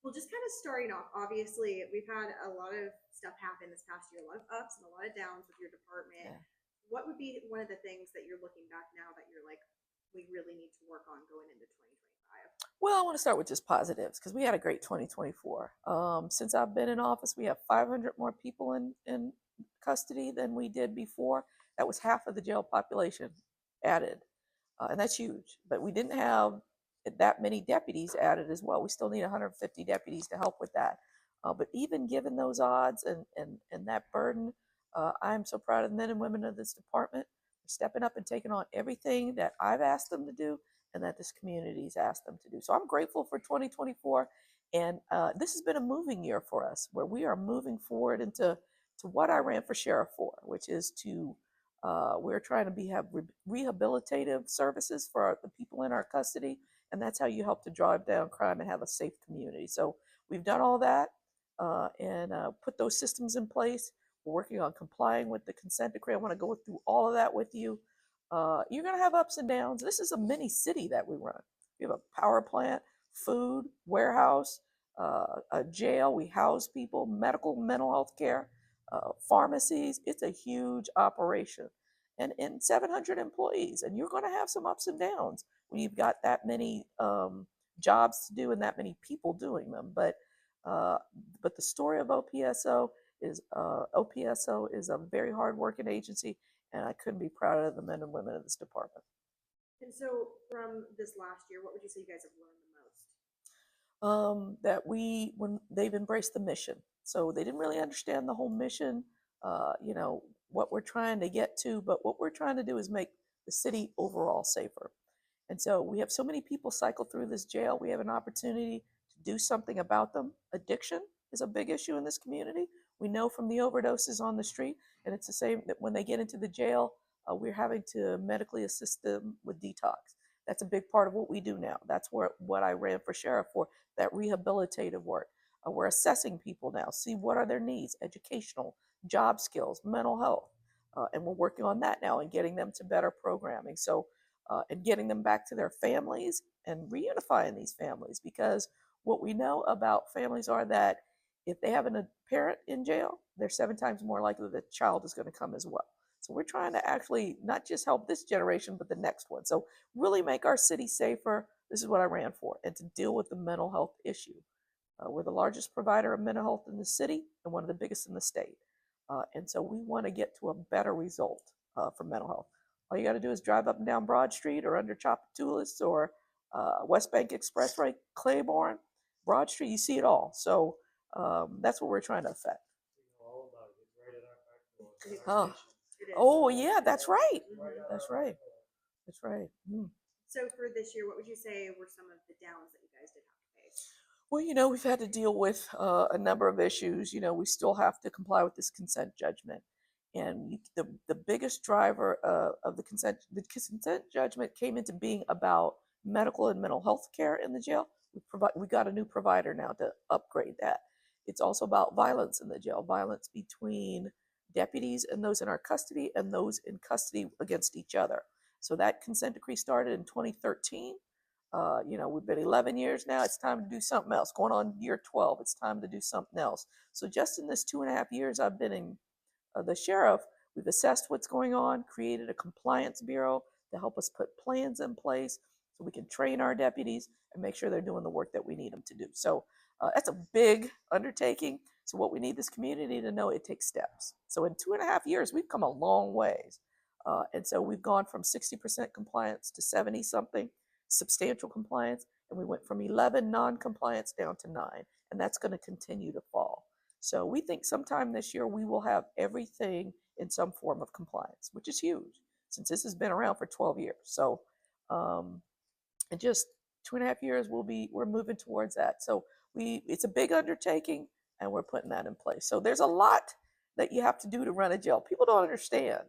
Well, just kind of starting off, obviously, we've had a lot of stuff happen this past year, a lot of ups and a lot of downs with your department. Yeah. What would be one of the things that you're looking back now that you're like, we really need to work on going into 2025? Well, I want to start with just positives because we had a great 2024. Since I've been in office, we have 500 more people in custody than we did before. That was half of the jail population added, and that's huge. But we didn't have that many deputies added as well. We still need 150 deputies to help with that. But even given those odds and that burden, I'm so proud of the men and women of this department for stepping up and taking on everything that I've asked them to do and that this community's asked them to do. So I'm grateful for 2024. And this has been a moving year for us where we are moving forward into what I ran for sheriff for, which is to we're trying to have rehabilitative services for the people in our custody. And that's how you help to drive down crime and have a safe community. So we've done all that and put those systems in place. We're working on complying with the consent decree. I want to go through all of that with you. You're going to have ups and downs. This is a mini city that we run. We have a power plant, food, warehouse, a jail. We house people, medical, mental health care, pharmacies. It's a huge operation. And 700 employees. And you're going to have some ups and downs when you've got that many jobs to do and that many people doing them. But the story of OPSO is a very hardworking agency, and I couldn't be prouder of the men and women of this department. And so, from this last year, what would you say you guys have learned the most? That when they've embraced the mission, so they didn't really understand the whole mission, what we're trying to get to, but what we're trying to do is make the city overall safer. And so we have so many people cycle through this jail. We have an opportunity to do something about them. Addiction is a big issue in this community. We know from the overdoses on the street, and it's the same that when they get into the jail, we're having to medically assist them with detox. That's a big part of what we do now. That's what I ran for sheriff for, that rehabilitative work. We're assessing people now, see what are their needs, educational, job skills, mental health. And we're working on that now and getting them to better programming. So, and getting them back to their families and reunifying these families, because what we know about families are that if they have a parent in jail, they're 7 times more likely the child is going to come as well. So we're trying to actually not just help this generation, but the next one. So really make our city safer. This is what I ran for, and to deal with the mental health issue. We're the largest provider of mental health in the city and one of the biggest in the state. And so we want to get to a better result for mental health. All you got to do is drive up and down Broad Street or under Tchoupitoulas or West Bank Expressway, Claiborne, Broad Street. You see it all. So that's what we're trying to affect. Oh, oh yeah, that's right. That's right. That's right. So, for this year, what would you say were some of the downs that you guys did have to face? Well, we've had to deal with a number of issues. We still have to comply with this consent judgment. And the biggest driver of the consent judgment came into being about medical and mental health care in the jail. We got a new provider now to upgrade that. It's also about violence in the jail, violence between deputies and those in our custody and those in custody against each other. So that consent decree started in 2013. We've been 11 years now. It's time to do something else. Going on year 12, it's time to do something else. So just in this 2.5 years I've been in the sheriff, we've assessed what's going on, created a compliance bureau to help us put plans in place so we can train our deputies and make sure they're doing the work that we need them to do. So that's a big undertaking. So what we need this community to know, it takes steps. So in 2.5 years, we've come a long ways. And so we've gone from 60% compliance to 70 something, substantial compliance, and we went from 11 non-compliance down to 9, and that's going to continue to fall. So we think sometime this year we will have everything in some form of compliance, which is huge since this has been around for 12 years. So in just 2.5 years, we're moving towards that. So it's a big undertaking, and we're putting that in place. So there's a lot that you have to do to run a jail. People don't understand,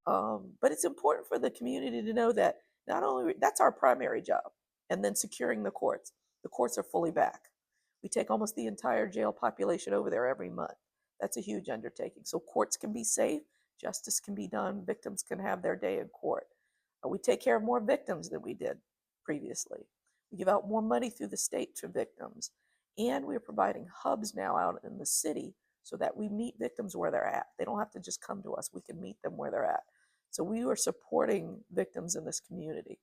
but it's important for the community to know that not only that's our primary job, and then securing the courts. The courts are fully back. We take almost the entire jail population over there every month. That's a huge undertaking. So courts can be safe, justice can be done, victims can have their day in court. We take care of more victims than we did previously. We give out more money through the state to victims. And we're providing hubs now out in the city so that we meet victims where they're at. They don't have to just come to us. We can meet them where they're at. So we are supporting victims in this community.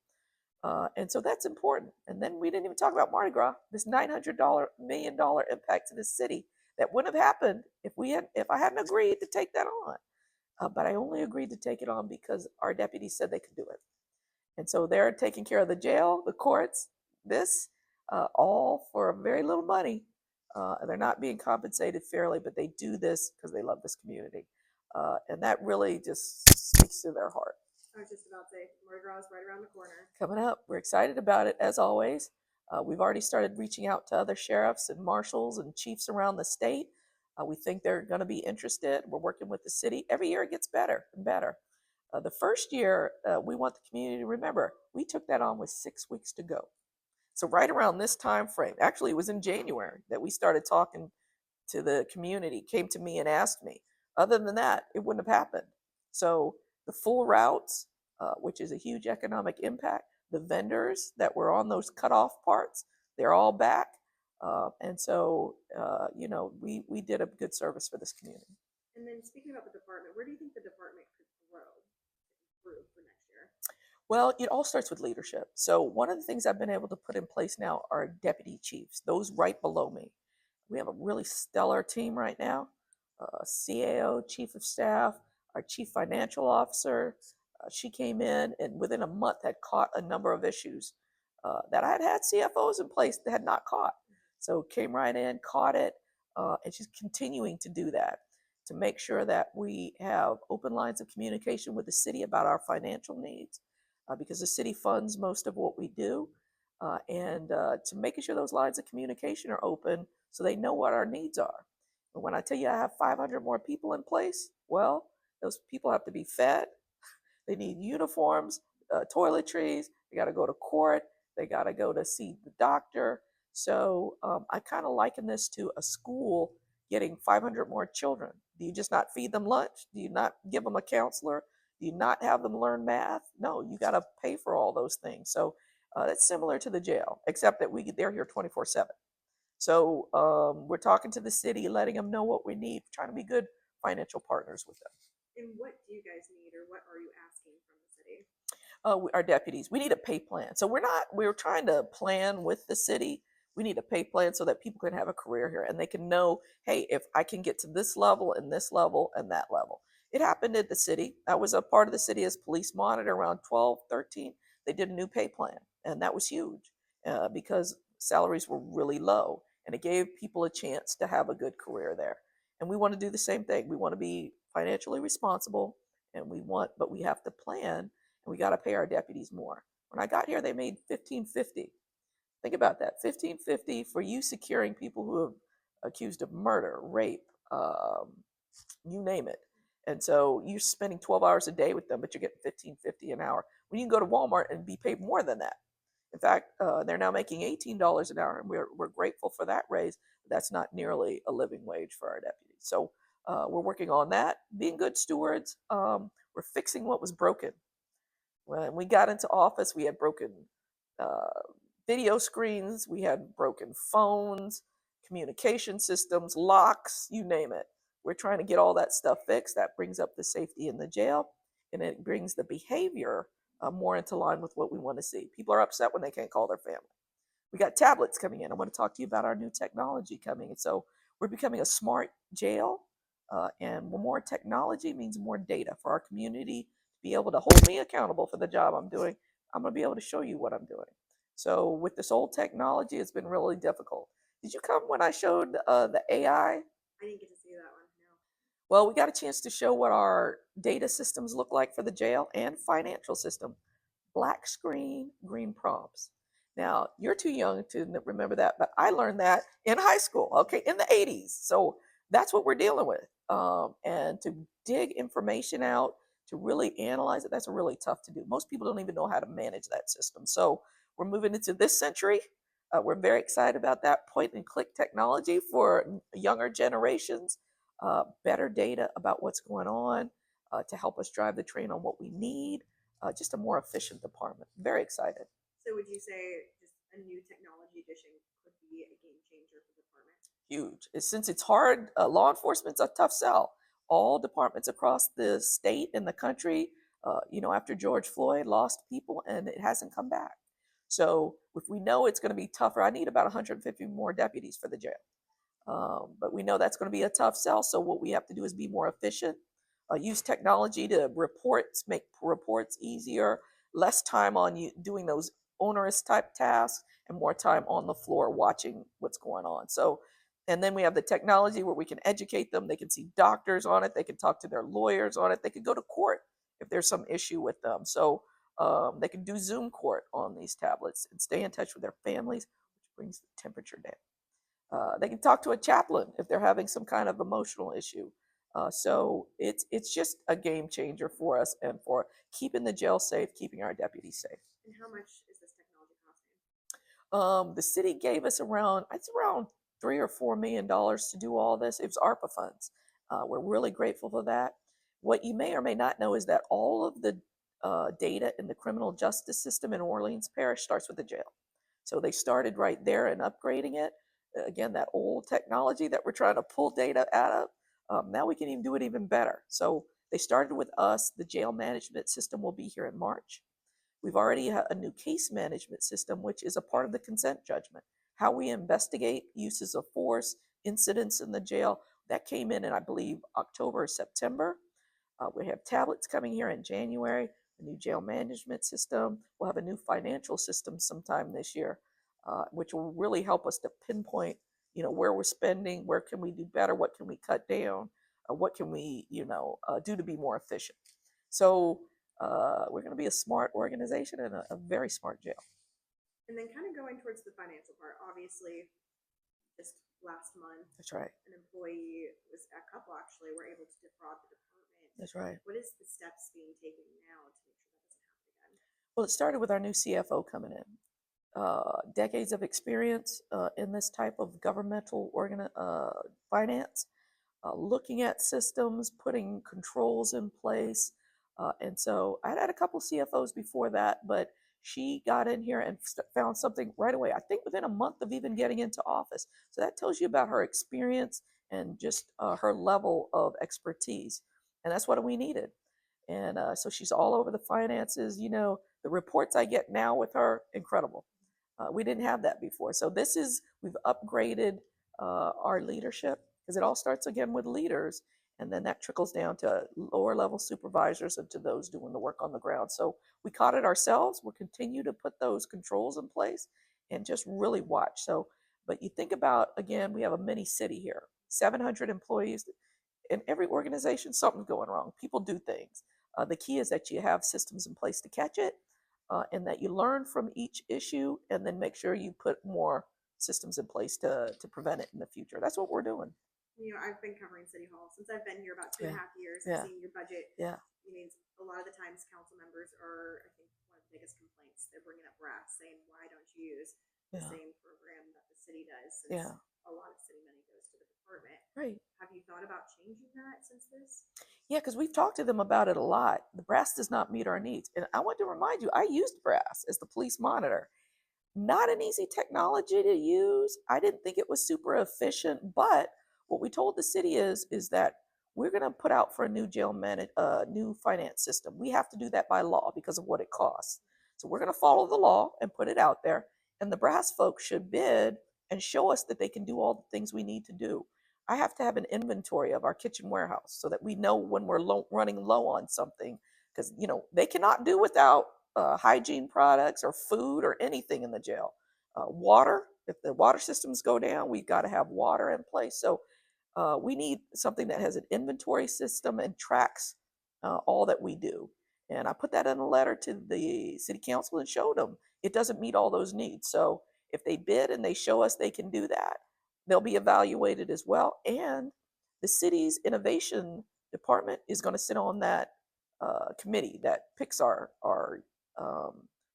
And so that's important. And then we didn't even talk about Mardi Gras, this $900 million impact to the city that wouldn't have happened if I hadn't agreed to take that on. But I only agreed to take it on because our deputies said they could do it. And so they're taking care of the jail, the courts, this, all for very little money. They're not being compensated fairly, but they do this because they love this community. And that really just speaks to their heart. I was just about to say, Mardi Gras is right around the corner. Coming up, we're excited about it as always. We've already started reaching out to other sheriffs and marshals and chiefs around the state. We think they're going to be interested. We're working with the city. Every year it gets better and better. The first year, we want the community to remember, we took that on with 6 weeks to go. So right around this time frame, actually it was in January that we started talking to the community, came to me and asked me. Other than that, it wouldn't have happened. So the full routes, which is a huge economic impact, the vendors that were on those cutoff parts, they're all back. And so, we did a good service for this community. And then speaking about the department, where do you think the department could grow to improve for next year? Well, it all starts with leadership. So one of the things I've been able to put in place now are deputy chiefs, those right below me. We have a really stellar team right now. CAO, chief of staff, our chief financial officer. She came in and within a month had caught a number of issues that I had CFOs in place that had not caught. So came right in, caught it, and she's continuing to do that to make sure that we have open lines of communication with the city about our financial needs. Because the city funds most of what we do, and to making sure those lines of communication are open so they know what our needs are. And when I tell you I have 500 more people in place, well, those people have to be fed. They need uniforms, toiletries. They got to go to court. They got to go to see the doctor. So I kind of liken this to a school getting 500 more children. Do you just not feed them lunch? Do you not give them a counselor? Do you not have them learn math? No, you got to pay for all those things. So that's similar to the jail, except that they're here 24/7. So we're talking to the city, letting them know what we need, trying to be good financial partners with them. And what do you guys need, or what are you asking from the city? Our deputies, we need a pay plan. So we're trying to plan with the city. We need a pay plan so that people can have a career here and they can know, hey, if I can get to this level and this level and that level. It happened at the city. I was a part of the city as police monitor around 12, 13. They did a new pay plan, and that was huge because salaries were really low, and it gave people a chance to have a good career there. And we want to do the same thing. We want to be financially responsible, but we have to plan, and we got to pay our deputies more. When I got here, they made $15.50. Think about that, $15.50 for you securing people who are accused of murder, rape, you name it. And so you're spending 12 hours a day with them, but you're getting $15.50 an hour. When you can go to Walmart and be paid more than that. In fact, they're now making $18 an hour, and we're grateful for that raise. But that's not nearly a living wage for our deputies. So we're working on that, being good stewards. We're fixing what was broken. When we got into office, we had broken video screens, we had broken phones, communication systems, locks, you name it. We're trying to get all that stuff fixed. That brings up the safety in the jail, and it brings the behavior more into line with what we want to see. People are upset when they can't call their family. We got tablets coming in. I want to talk to you about our new technology coming. And so we're becoming a smart jail, and more technology means more data for our community to be able to hold me accountable for the job I'm doing. I'm going to be able to show you what I'm doing. So with this old technology, it's been really difficult. Did you come when I showed the AI? I didn't get to see that one, no. Well, we got a chance to show what our data systems look like for the jail and financial system. Black screen, green prompts. Now, you're too young to remember that, but I learned that in high school, okay, in the 80s. So that's what we're dealing with. And to dig information out, to really analyze it, that's really tough to do. Most people don't even know how to manage that system. So we're moving into this century. We're very excited about that point and click technology for younger generations, better data about what's going on to help us drive the train on what we need, just a more efficient department. Very excited. So would you say just a new technology addition could be a game changer for the huge. Since it's hard, law enforcement's a tough sell. All departments across the state and the country, after George Floyd lost people and it hasn't come back. So if we know it's going to be tougher, I need about 150 more deputies for the jail. But we know that's going to be a tough sell. So what we have to do is be more efficient, use technology to make reports easier, less time on you doing those onerous type tasks, and more time on the floor watching what's going on. So, and then we have the technology where we can educate them. They can see doctors on it. They can talk to their lawyers on it. They can go to court if there's some issue with them. So they can do Zoom court on these tablets and stay in touch with their families, which brings the temperature down. They can talk to a chaplain if they're having some kind of emotional issue. So it's just a game changer for us and for keeping the jail safe, keeping our deputies safe. And how much is this technology costing? The city gave us around $3 or $4 million to do all this. It was ARPA funds. We're really grateful for that. What you may or may not know is that all of the data in the criminal justice system in Orleans Parish starts with the jail. So they started right there and upgrading it. Again, that old technology that we're trying to pull data out of, now we can even do it even better. So they started with us. The jail management system will be here in March. We've already had a new case management system, which is a part of the consent judgment. How we investigate uses of force, incidents in the jail, that came in I believe, October or September. We have tablets coming here in January, a new jail management system. We'll have a new financial system sometime this year, which will really help us to pinpoint, where we're spending, where can we do better, what can we cut down, what can we, do to be more efficient. So we're going to be a smart organization and a very smart jail. And then kind of going towards the financial part, obviously, just last month, that's right, an employee a couple actually, were able to defraud the department. That's right. What is the steps being taken now to make sure that doesn't happen again? Well, it started with our new CFO coming in. Decades of experience in this type of governmental finance, looking at systems, putting controls in place. And so I had a couple CFOs before that, but she got in here and found something right away. I think within a month of even getting into office. So that tells you about her experience and just her level of expertise. And that's what we needed. And so she's all over the finances. The reports I get now with her, incredible. We didn't have that before. So we've upgraded our leadership, because it all starts again with leaders, and then that trickles down to lower level supervisors and to those doing the work on the ground. So we caught it ourselves. We'll continue to put those controls in place and just really watch. So, but you think about, again, we have a mini city here, 700 employees. In every organization, something's going wrong. People do things. The key is that you have systems in place to catch it, and that you learn from each issue, and then make sure you put more systems in place to prevent it in the future. That's what we're doing. I've been covering City Hall since I've been here about 2.5 years. Yeah. I've seen your budget. Yeah. Means a lot of the times council members are, I think, one of the biggest complaints. They're bringing up brass, saying, why don't you use the same program that the city does? Since a lot of city money goes to the department. Right. Have you thought about changing that since this? Yeah, because we've talked to them about it a lot. The brass does not meet our needs. And I want to remind you, I used brass as the police monitor. Not an easy technology to use. I didn't think it was super efficient, but what we told the city is that we're going to put out for a new new finance system. We have to do that by law because of what it costs. So we're going to follow the law and put it out there. And the brass folks should bid and show us that they can do all the things we need to do. I have to have an inventory of our kitchen warehouse so that we know when we're running low on something, because they cannot do without hygiene products or food or anything in the jail. Water, if the water systems go down, we've got to have water in place. So we need something that has an inventory system and tracks all that we do. And I put that in a letter to the city council and showed them it doesn't meet all those needs. So if they bid and they show us they can do that, they'll be evaluated as well. And the city's innovation department is going to sit on that committee that picks our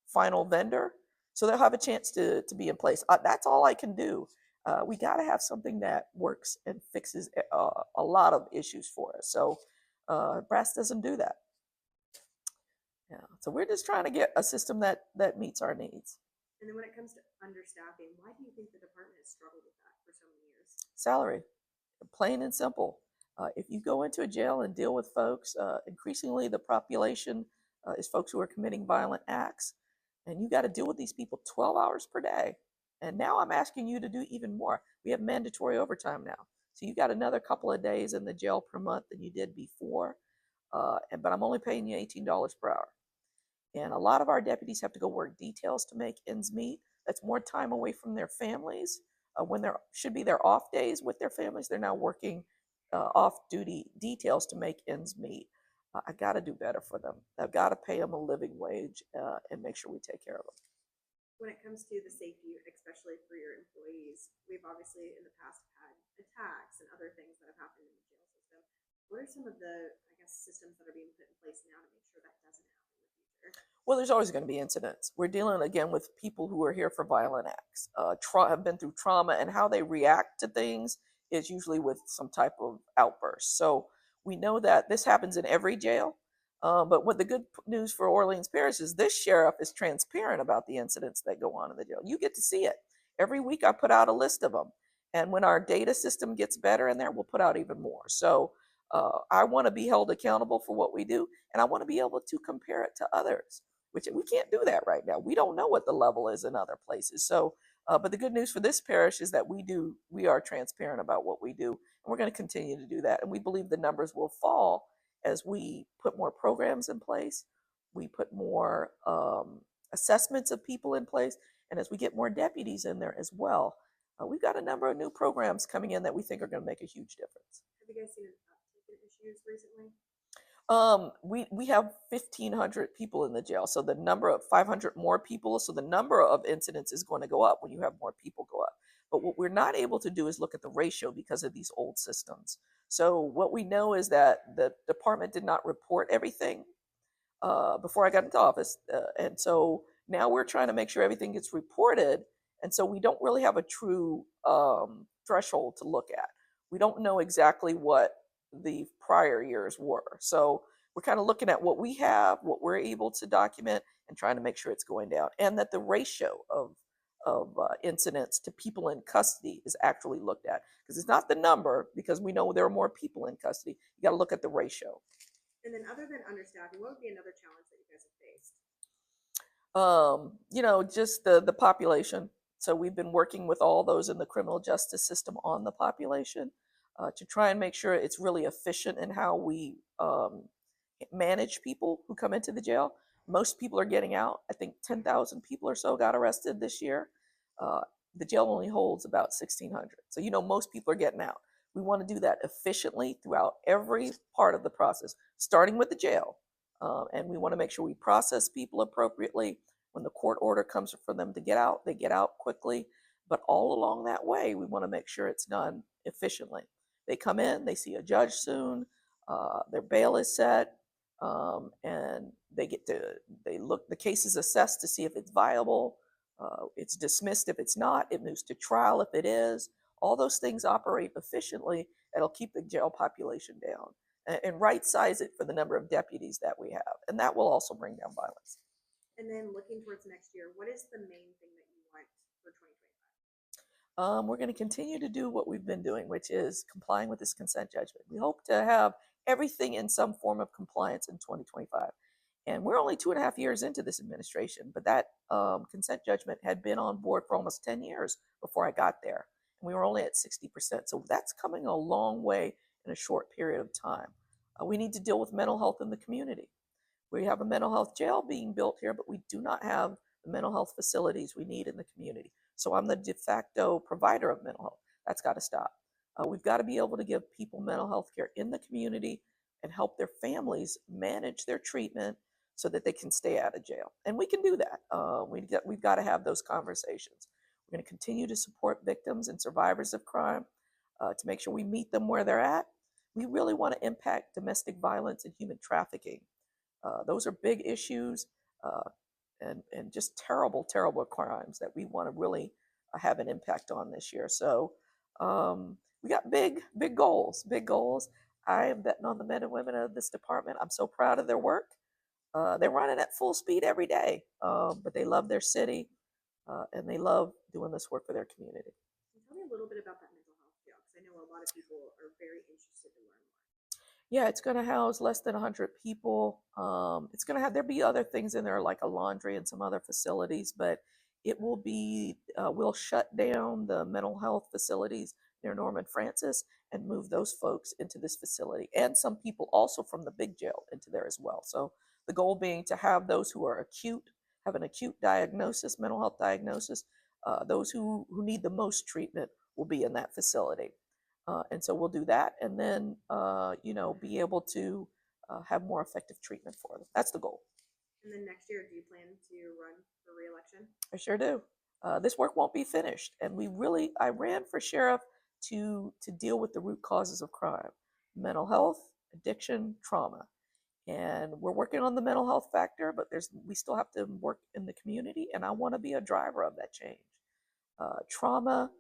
final vendor. So they'll have a chance to be in place. That's all I can do. We got to have something that works and fixes a lot of issues for us. So brass doesn't do that. Yeah. So we're just trying to get a system that meets our needs. And then when it comes to understaffing, why do you think the department has struggled with that for so many years? salary, plain and simple. If you go into a jail and deal with folks, increasingly the population is folks who are committing violent acts, and you got to deal with these people 12 hours per day. And now I'm asking you to do even more. We have mandatory overtime now. So you got another couple of days in the jail per month than you did before. But I'm only paying you $18 per hour. And a lot of our deputies have to go work details to make ends meet. That's more time away from their families. When there should be their off days with their families, they're now working off duty details to make ends meet. I got to do better for them. I've got to pay them a living wage and make sure we take care of them. When it comes to the safety, especially for your employees, we've obviously in the past had attacks and other things that have happened in the jail system. What are some of the, I guess, systems that are being put in place now to make sure that doesn't happen in the future? Well, there's always going to be incidents. We're dealing again with people who are here for violent acts, have been through trauma, and how they react to things is usually with some type of outburst. So we know that this happens in every jail. But what the good news for Orleans Parish is this sheriff is transparent about the incidents that go on in the jail. You get to see it. Every week I put out a list of them. And when our data system gets better in there, we'll put out even more. So I want to be held accountable for what we do, and I want to be able to compare it to others, which we can't do that right now. We don't know what the level is in other places. So, but the good news for this parish is that we are transparent about what we do, and we're going to continue to do that. And we believe the numbers will fall as we put more programs in place, we put more assessments of people in place, and as we get more deputies in there as well. We've got a number of new programs coming in that we think are going to make a huge difference. Have you guys seen an uptick in issues recently? We have 1,500 people in the jail, so the number of 500 more people, so the number of incidents is going to go up when you have more people go up. But what we're not able to do is look at the ratio because of these old systems. So what we know is that the department did not report everything before I got into office. And so now we're trying to make sure everything gets reported. And so we don't really have a true threshold to look at. We don't know exactly what the prior years were. So we're kind of looking at what we have, what we're able to document, and trying to make sure it's going down. And that the ratio of incidents to people in custody is actually looked at. Because it's not the number, because we know there are more people in custody. You got to look at the ratio. And then other than understaffing, what would be another challenge that you guys have faced? Just the population. So we've been working with all those in the criminal justice system on the population to try and make sure it's really efficient in how we manage people who come into the jail. Most people are getting out. I think 10,000 people or so got arrested this year. The jail only holds about 1,600. So, most people are getting out. We want to do that efficiently throughout every part of the process, starting with the jail. And we want to make sure we process people appropriately. When the court order comes for them to get out, they get out quickly. But all along that way, we want to make sure it's done efficiently. They come in, they see a judge soon, their bail is set, and the case is assessed to see if it's viable. It's dismissed if it's not. It moves to trial if it is. All those things operate efficiently. It'll keep the jail population down and right size it for the number of deputies that we have. And that will also bring down violence. And then looking towards next year, what is the main thing that you want for 2025? We're going to continue to do what we've been doing, which is complying with this consent judgment. We hope to have everything in some form of compliance in 2025. And we're only 2.5 years into this administration, but that consent judgment had been on board for almost 10 years before I got there. And we were only at 60%. So that's coming a long way in a short period of time. We need to deal with mental health in the community. We have a mental health jail being built here, but we do not have the mental health facilities we need in the community. So I'm the de facto provider of mental health. That's got to stop. We've got to be able to give people mental health care in the community and help their families manage their treatment so that they can stay out of jail. And we can do that. We've got to have those conversations. We're going to continue to support victims and survivors of crime to make sure we meet them where they're at. We really want to impact domestic violence and human trafficking. Those are big issues and just terrible, terrible crimes that we want to really have an impact on this year. So we got big goals, big goals. I am betting on the men and women of this department. I'm so proud of their work. They're running at full speed every day, but they love their city and they love doing this work for their community. Tell me a little bit about that mental health jail, because I Yeah, it's going to house less than 100 people. It's going to have, there'll be other things in there like a laundry and some other facilities, but it will be, we'll shut down the mental health facilities near Norman Francis and move those folks into this facility, and some people also from the big jail into there as well. So the goal being to have those who are acute, have an acute diagnosis, mental health diagnosis, those who need the most treatment will be in that facility. And so we'll do that, and then be able to have more effective treatment for them. That's the goal. And then next year, do you plan to run for reelection? I sure do. This work won't be finished, and I ran for sheriff to deal with the root causes of crime: mental health, addiction, trauma. And we're working on the mental health factor, but we still have to work in the community, and I want to be a driver of that change. Trauma,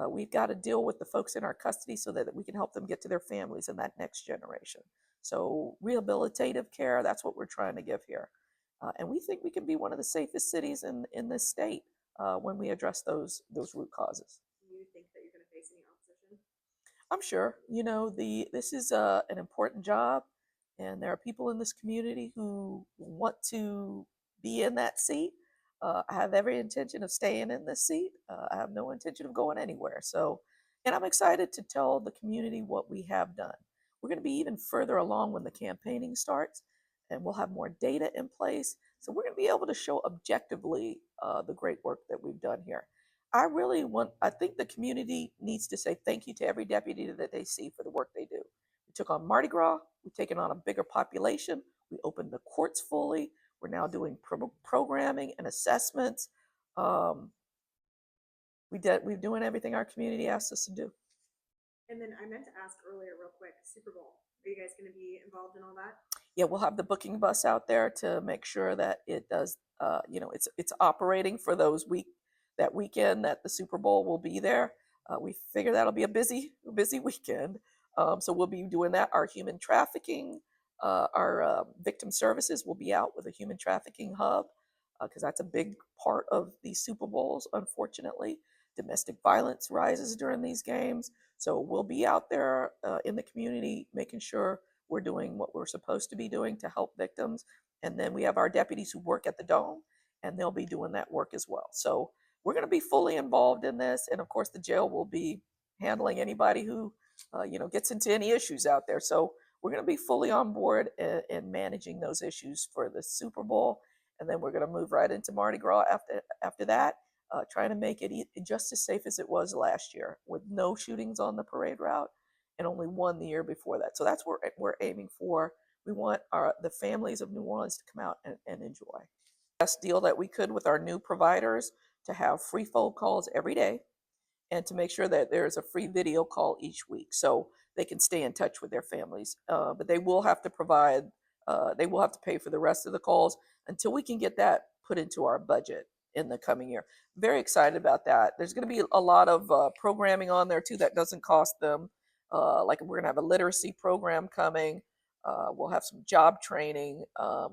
we've got to deal with the folks in our custody so that we can help them get to their families in that next generation. So rehabilitative care, that's what we're trying to give here. And we think we can be one of the safest cities in this state when we address those root causes. Do you think that you're going to face any opposition? I'm sure. This is an important job, and there are people in this community who want to be in that seat. I have every intention of staying in this seat. I have no intention of going anywhere. So, and I'm excited to tell the community what we have done. We're going to be even further along when the campaigning starts, and we'll have more data in place. So we're going to be able to show objectively the great work that we've done here. I think the community needs to say thank you to every deputy that they see for the work they do. We took on Mardi Gras, we've taken on a bigger population, we opened the courts fully, we're now doing programming and assessments. We're doing everything our community asks us to do. And then I meant to ask earlier, real quick, Super Bowl. Are you guys going to be involved in all that? Yeah, we'll have the booking bus out there to make sure that it does. It's operating for that weekend that the Super Bowl will be there. We figure that'll be a busy weekend. So we'll be doing that. Our human trafficking, our victim services will be out with a human trafficking hub because that's a big part of these Super Bowls, unfortunately. Domestic violence rises during these games. So we'll be out there in the community making sure we're doing what we're supposed to be doing to help victims. And then we have our deputies who work at the Dome, and they'll be doing that work as well. So we're going to be fully involved in this. And of course, the jail will be handling anybody who, gets into any issues out there. So we're going to be fully on board in managing those issues for the Super Bowl. And then we're going to move right into Mardi Gras after that. Trying to make it just as safe as it was last year, with no shootings on the parade route and only one the year before that. So that's what we're aiming for. We want the families of New Orleans to come out and enjoy. Best deal that we could with our new providers, to have free phone calls every day and to make sure that there's a free video call each week so they can stay in touch with their families. But they will have to pay for the rest of the calls until we can get that put into our budget in the coming year. Very excited about that. There's going to be a lot of programming on there too that doesn't cost them. Like we're going to have a literacy program coming. We'll have some job training.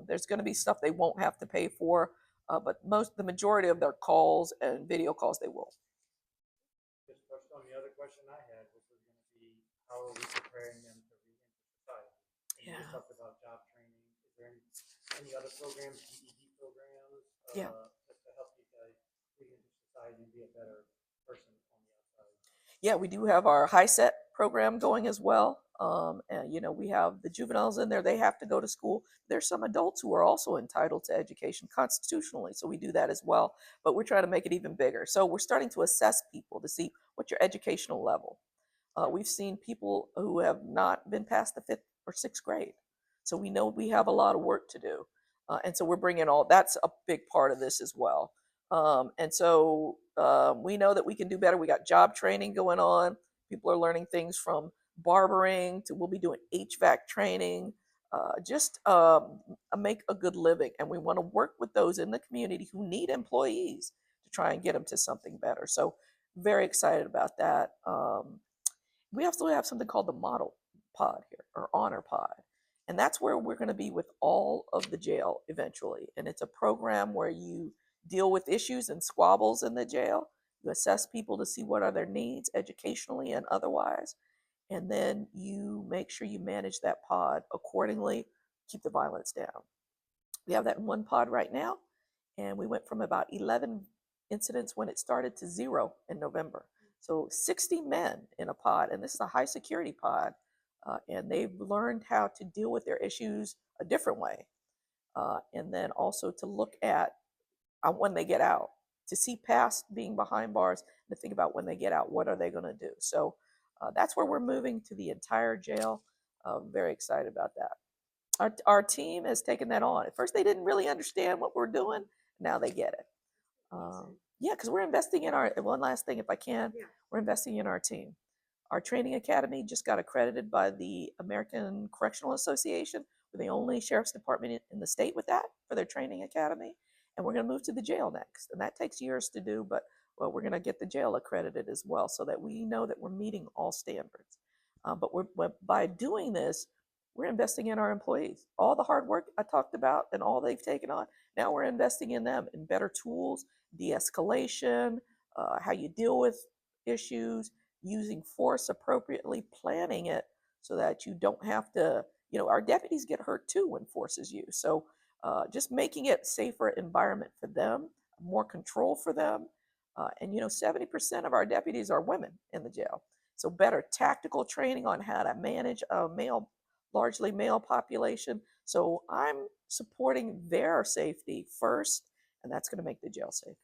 There's going to be stuff they won't have to pay for, but the majority of their calls and video calls they will. Just touched on the other question I had, which was going to be how are we preparing them to re-enter society? And you just talked about job training. Is there any other programs, GED programs, just to help you guys re-enter society and be a better person on the outside? Yeah, we do have our high set program going as well. And we have the juveniles in there. They have to go to school. There's some adults who are also entitled to education constitutionally, so we do that as well. But we're trying to make it even bigger. So we're starting to assess people to see what's your educational level. We've seen people who have not been past the 5th or 6th grade. So we know we have a lot of work to do. And so we're bringing that's a big part of this as well. And so we know that we can do better. We got job training going on. People are learning things from barbering to we'll be doing HVAC training, just make a good living. And we want to work with those in the community who need employees to try and get them to something better. So very excited about that. We also have something called the Model Pod here, or Honor Pod. And that's where we're going to be with all of the jail eventually. And it's a program where you deal with issues and squabbles in the jail. You assess people to see what are their needs educationally and otherwise. and then you make sure you manage that pod accordingly, keep the violence down. We have that in one pod right now, and we went from about 11 incidents when it started to 0 in November. So 60 men in a pod, and this is a high security pod, and they've learned how to deal with their issues a different way. And then also to look at when they get out, to see past being behind bars, and to think about when they get out, what are they going to do? So that's where we're moving to the entire jail. Very excited about that. Our team has taken that on. At first, they didn't really understand what we're doing. Now they get it. Yeah, because we're investing in our, one last thing, if I can, Yeah. we're investing in our team. Our training academy just got accredited by the American Correctional Association. We're the only sheriff's department in the state with that for their training academy. And we're going to move to the jail next. And that takes years to do, but well, we're going to get the jail accredited as well so that we know that we're meeting all standards. By doing this, we're investing in our employees. All the hard work I talked about and all they've taken on, now we're investing in them in better tools, de-escalation, how you deal with issues, using force appropriately, planning it so that you don't have to, our deputies get hurt too when force is used. So just making it a safer environment for them, more control for them. And 70% of our deputies are women in the jail. So better tactical training on how to manage a largely male population. So I'm supporting their safety first, and that's going to make the jail safe.